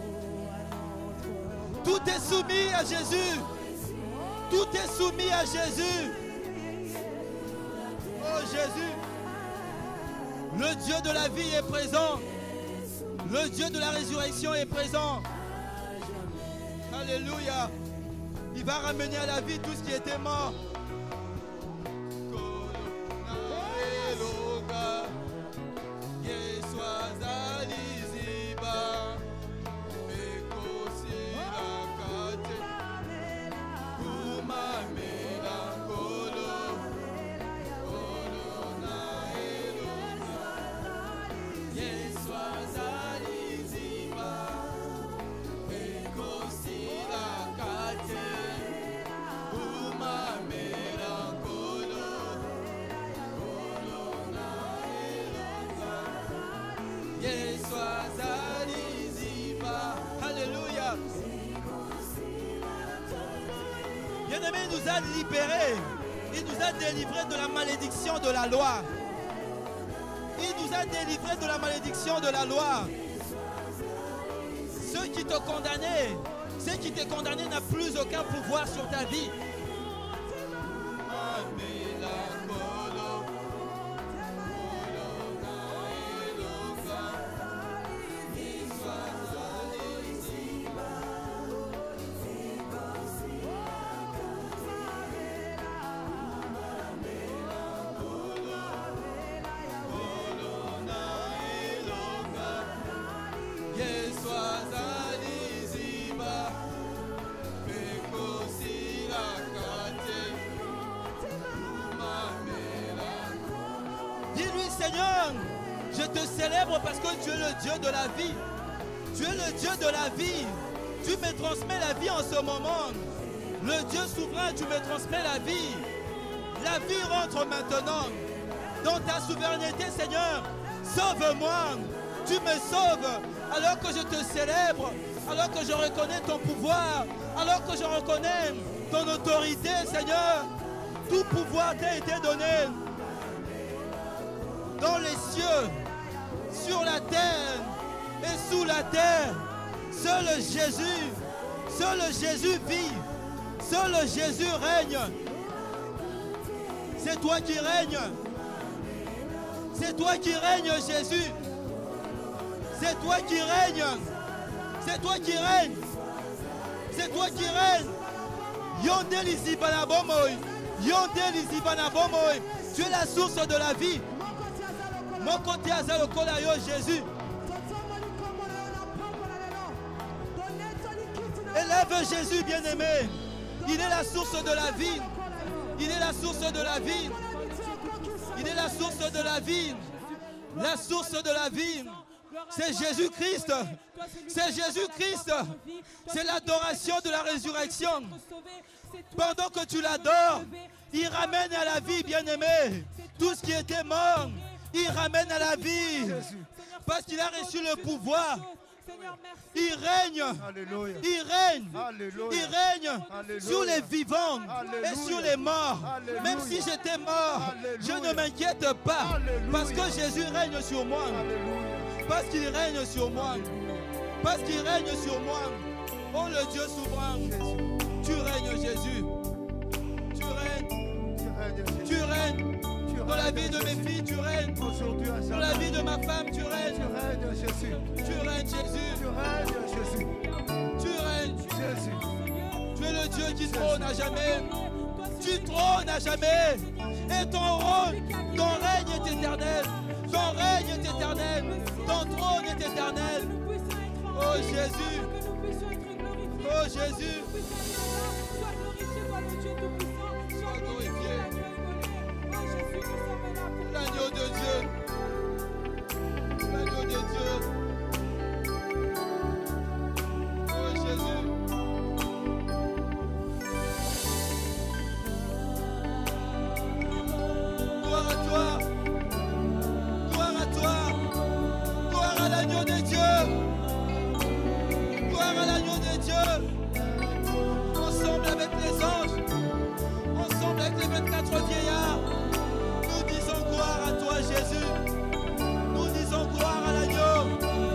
Tout est soumis à Jésus. Tout est soumis à Jésus. Oh Jésus, le Dieu de la vie est présent. Le Dieu de la résurrection est présent. Alléluia. Il va ramener à la vie tout ce qui était mort. Alléluia. Bien-aimé, il nous a libérés. Il nous a délivrés de la malédiction de la loi. Il nous a délivrés de la malédiction de la loi. Ceux qui te condamnaient, ceux qui t'ont condamné n'ont plus aucun pouvoir sur ta vie. Dis-lui, Seigneur, je te célèbre parce que tu es le Dieu de la vie. Tu es le Dieu de la vie. Tu me transmets la vie en ce moment. Le Dieu souverain, tu me transmets la vie. La vie rentre maintenant dans ta souveraineté, Seigneur. Sauve-moi. Tu me sauves alors que je te célèbre, alors que je reconnais ton pouvoir, alors que je reconnais ton autorité, Seigneur. Tout pouvoir t'a été donné dans les cieux, sur la terre et sous la terre. Seul Jésus vit. Seul Jésus règne. C'est toi qui règnes. C'est toi qui règnes, Jésus. C'est toi qui règnes. C'est toi qui règnes. C'est toi qui règnes. Yonde lizibana bomoy. Yonde lizibana bomoy. Tu es la source de la vie. Mon côté azalo kolayo, Jésus. Élève Jésus bien-aimé. Il est la source de la vie. Il est la source de la vie. Il est la source de la vie. La source de la vie. C'est Jésus-Christ. C'est Jésus-Christ. C'est l'adoration de la résurrection. Pendant que tu l'adores, il ramène à la vie, bien-aimé. Tout ce qui était mort, il ramène à la vie. Parce qu'il a reçu le pouvoir. Il règne. Alléluia. Il règne. Alléluia. Il règne Alléluia. sur les vivants Alléluia. et sur les morts. Alléluia. Même si j'étais mort, Alléluia. je ne m'inquiète pas. Alléluia. Parce que Jésus règne sur moi. Alléluia. Parce qu'il règne sur moi. Parce qu'il règne sur moi. Oh le Dieu souverain. Tu règnes, Jésus. Tu règnes. Tu règnes. Dans la vie de mes filles, tu règnes. Aujourd'hui, à Dans la vie de ma femme, tu tu règnes. règnes, Jésus. Tu règnes, Jésus. Tu règnes, Jésus. Tu règnes. Jésus. Tu es le Dieu qui trône à jamais. Tu trônes à jamais. Et ton règne est éternel. Ton règne est éternel. Ton trône est éternel. Oh Jésus. Oh Jésus. Sois glorifié. L'agneau de Dieu. L'agneau de Dieu. Oh Jésus. Gloire à toi. Gloire à toi. Gloire à l'agneau de Dieu. Gloire à l'agneau de Dieu. Ensemble avec les anges. Ensemble avec les 24 vieillards. Nous disons gloire à toi, Jésus. Nous disons gloire à l'agneau.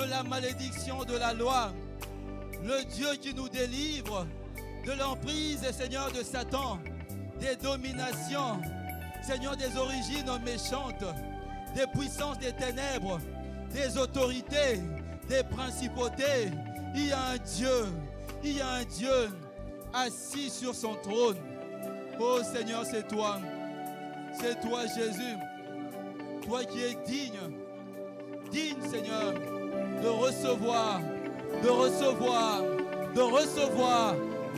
de la malédiction de la loi. Le Dieu qui nous délivre de l'emprise, Seigneur, de Satan, des dominations, Seigneur, des origines méchantes, des puissances des ténèbres, des autorités, des principautés. Il y a un Dieu assis sur son trône. Oh Seigneur, c'est toi Jésus, toi qui es digne Seigneur, de recevoir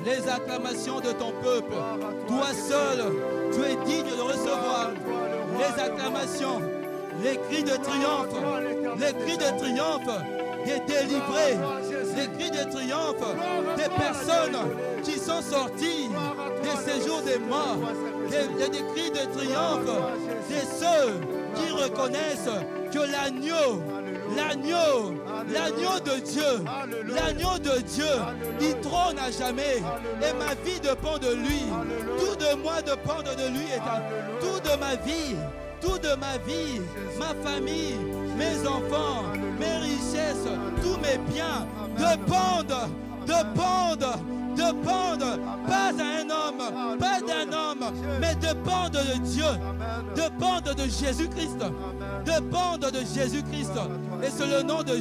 les acclamations de ton peuple. Toi seul, tu es digne de recevoir les acclamations, les cris de triomphe des délivrés, les cris de triomphe des personnes qui sont sorties des séjours des morts, des cris de triomphe de ceux qui reconnaissent que l'agneau de Dieu, il trône à jamais. Et ma vie dépend de lui. Tout de moi dépend de lui. Tout de ma vie, ma famille, mes enfants, mes richesses, tous mes biens dépendent, pas d'un homme, mais dépendent de Dieu, dépendent de Jésus-Christ, Et c'est le nom de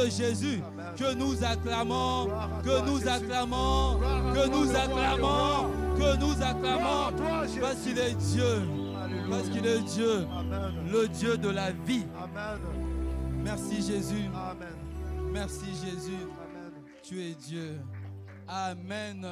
Jésus, que nous acclamons, parce qu'il est Dieu, le Dieu de la vie. Merci Jésus. Merci Jésus. Tu es Dieu. Amen.